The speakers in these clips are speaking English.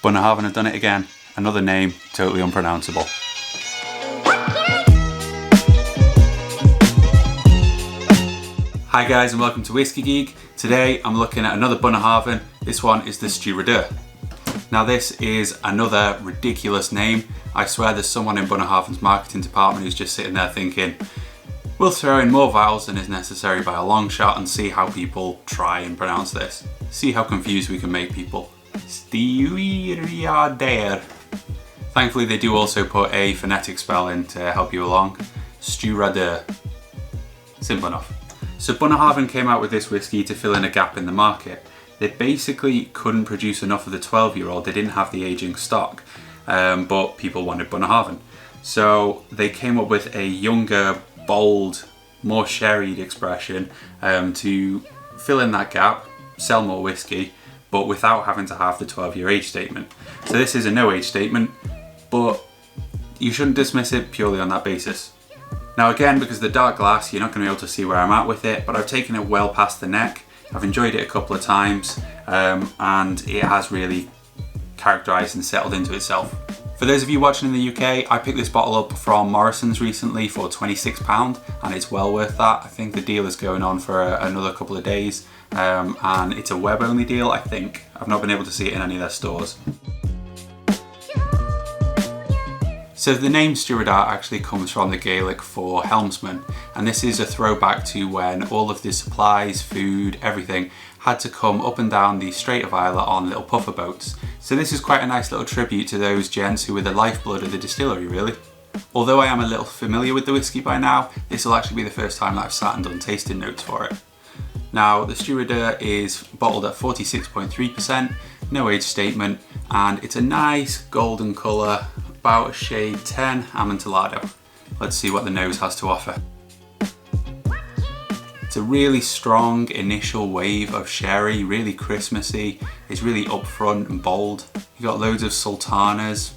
Bunnahabhain have done it again. Another name, totally unpronounceable. Hi guys and welcome to Whisky Geek. Today I'm looking at another Bunnahabhain. This one is the Stiuireadair. Now this is another ridiculous name. I swear there's someone in Bunnahabhain's marketing department who's just sitting there thinking, we'll throw in more vowels than is necessary by a long shot and see how people try and pronounce this. See how confused we can make people. Stiuireadair. Thankfully they do also put a phonetic spell in to help you along. Stiuireadair. Simple enough. So Bunnahabhain came out with this whiskey to fill in a gap in the market. They basically couldn't produce enough of the 12-year-old, they didn't have the aging stock, but people wanted Bunnahabhain. So they came up with a younger, bold, more sherried expression to fill in that gap, sell more whiskey, but without having to have the 12-year age statement. So this is a no age statement, but you shouldn't dismiss it purely on that basis. Now again, because of the dark glass, you're not going to be able to see where I'm at with it, but I've taken it well past the neck. I've enjoyed it a couple of times and it has really characterised and settled into itself. For those of you watching in the UK, I picked this bottle up from Morrison's recently for £26 and it's well worth that. I think the deal is going on for another couple of days and it's a web only deal, I think. I've not been able to see it in any of their stores. So the name Stiuireadair actually comes from the Gaelic for helmsman, and this is a throwback to when all of the supplies, food, everything had to come up and down the Strait of Islay on little puffer boats. So this is quite a nice little tribute to those gents who were the lifeblood of the distillery, really. Although I am a little familiar with the whiskey by now, this will actually be the first time that I've sat and done tasting notes for it. Now the Stiuireadair is bottled at 46.3%, no age statement, and it's a nice golden colour, about a shade 10 Amontillado. Let's see what the nose has to offer. It's a really strong initial wave of sherry, really Christmassy. It's really upfront and bold. You've got loads of sultanas.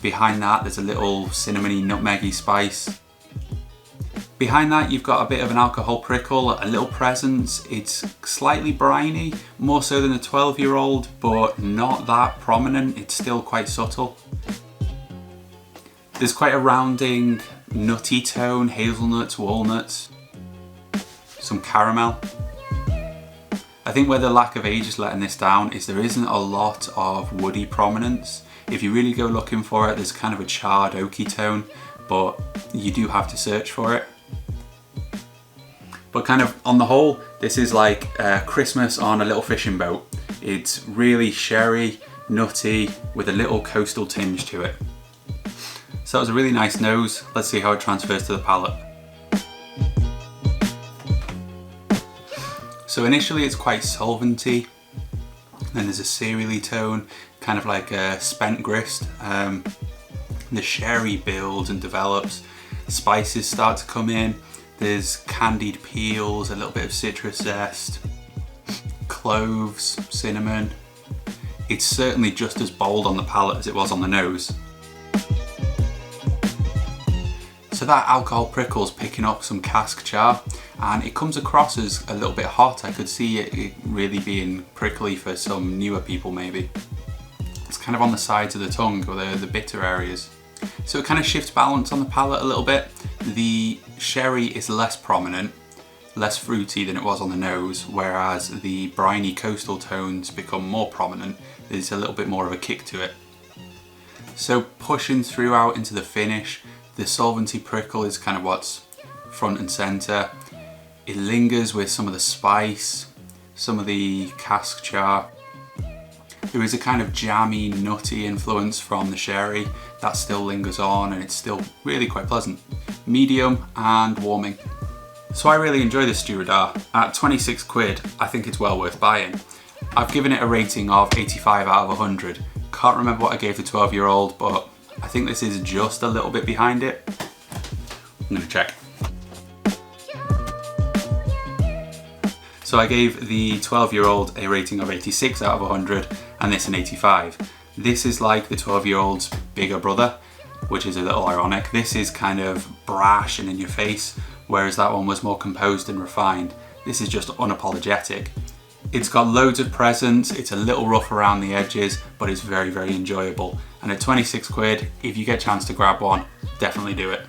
Behind that there's a little cinnamony, nutmeggy spice. Behind that you've got a bit of an alcohol prickle, a little presence. It's slightly briny, more so than a 12-year-old, but not that prominent. It's still quite subtle. There's quite a rounding, nutty tone, hazelnuts, walnuts, some caramel. I think where the lack of age is letting this down is there isn't a lot of woody prominence. If you really go looking for it, there's kind of a charred oaky tone, but you do have to search for it. But kind of on the whole, this is like Christmas on a little fishing boat. It's really sherry, nutty, with a little coastal tinge to it. So that was a really nice nose. Let's see how it transfers to the palate. So initially it's quite solventy, then there's a cereally tone, kind of like a spent grist. The sherry builds and develops, spices start to come in, there's candied peels, a little bit of citrus zest, cloves, cinnamon. It's certainly just as bold on the palate as it was on the nose. So that alcohol prickle's picking up some cask char and it comes across as a little bit hot. I could see it really being prickly for some newer people maybe. It's kind of on the sides of the tongue or the bitter areas. So it kind of shifts balance on the palate a little bit. The sherry is less prominent, less fruity than it was on the nose, whereas the briny coastal tones become more prominent. There's a little bit more of a kick to it. So pushing throughout into the finish, the solvency prickle is kind of what's front and centre. It lingers with some of the spice, some of the cask char. There is a kind of jammy, nutty influence from the sherry that still lingers on and it's still really quite pleasant. Medium and warming. So I really enjoy this Stiuireadair. At 26 quid, I think it's well worth buying. I've given it a rating of 85 out of 100. Can't remember what I gave the 12-year-old, but I think this is just a little bit behind it. I'm gonna check. So I gave the 12-year-old a rating of 86 out of 100 and this an 85. This is like the 12-year-old's bigger brother, which is a little ironic. This is kind of brash and in your face, whereas that one was more composed and refined. This is just unapologetic. It's got loads of presence, it's a little rough around the edges, but it's very, very enjoyable. And at 26 quid, if you get a chance to grab one, definitely do it.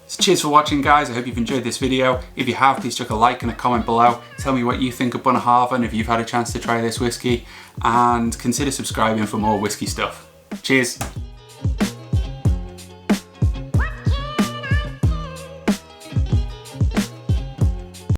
So cheers for watching, guys. I hope you've enjoyed this video. If you have, please chuck a like and a comment below. Tell me what you think of Bunnahabhain if you've had a chance to try this whiskey, and consider subscribing for more whiskey stuff. Cheers.